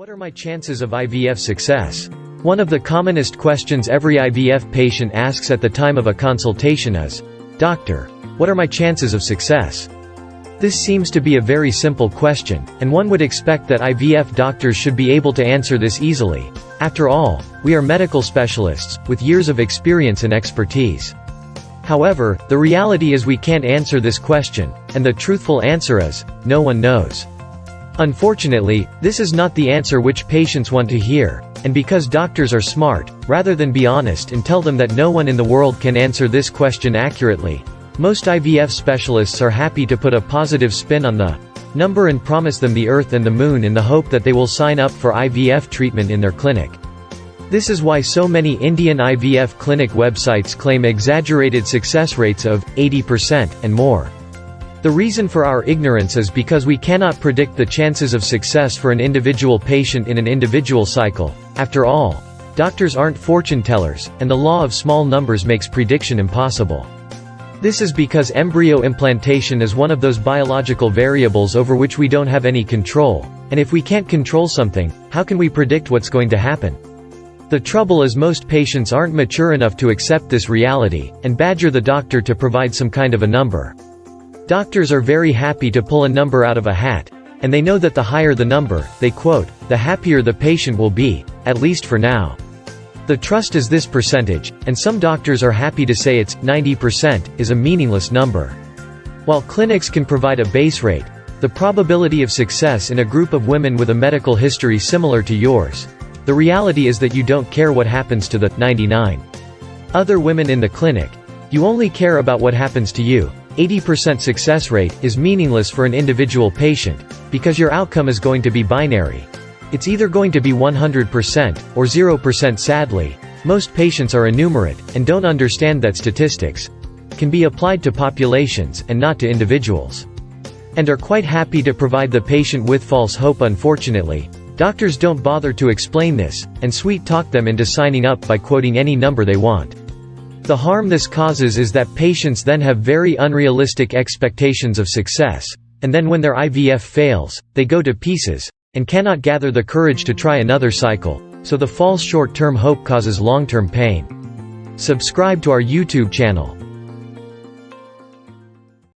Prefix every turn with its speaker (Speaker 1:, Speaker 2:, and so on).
Speaker 1: What are my chances of IVF success? One of the commonest questions every IVF patient asks at the time of a consultation is, "Doctor, what are my chances of success?" This seems to be a very simple question, and one would expect that IVF doctors should be able to answer this easily. After all, we are medical specialists, with years of experience and expertise. However, the reality is we can't answer this question, and the truthful answer is, no one knows. Unfortunately, this is not the answer which patients want to hear, and because doctors are smart, rather than be honest and tell them that no one in the world can answer this question accurately, most IVF specialists are happy to put a positive spin on the number and promise them the earth and the moon in the hope that they will sign up for IVF treatment in their clinic. This is why so many Indian IVF clinic websites claim exaggerated success rates of 80% and more. The reason for our ignorance is because we cannot predict the chances of success for an individual patient in an individual cycle. After all, doctors aren't fortune tellers, and the law of small numbers makes prediction impossible. This is because embryo implantation is one of those biological variables over which we don't have any control, and if we can't control something, how can we predict what's going to happen? The trouble is most patients aren't mature enough to accept this reality, and badger the doctor to provide some kind of a number. Doctors are very happy to pull a number out of a hat, and they know that the higher the number, they quote, the happier the patient will be, at least for now. The trust is this percentage, and some doctors are happy to say it's 90% is a meaningless number. While clinics can provide a base rate, the probability of success in a group of women with a medical history similar to yours, the reality is that you don't care what happens to the 99 other women in the clinic. You only care about what happens to you. 80% success rate is meaningless for an individual patient, because your outcome is going to be binary. It's either going to be 100% or 0%. Sadly, most patients are enumerate, and don't understand that statistics can be applied to populations and not to individuals, and are quite happy to provide the patient with false hope. Unfortunately, doctors don't bother to explain this, and sweet-talk them into signing up by quoting any number they want. The harm this causes is that patients then have very unrealistic expectations of success, and then when their IVF fails, they go to pieces, and cannot gather the courage to try another cycle, so the false short-term hope causes long-term pain. Subscribe to our YouTube channel.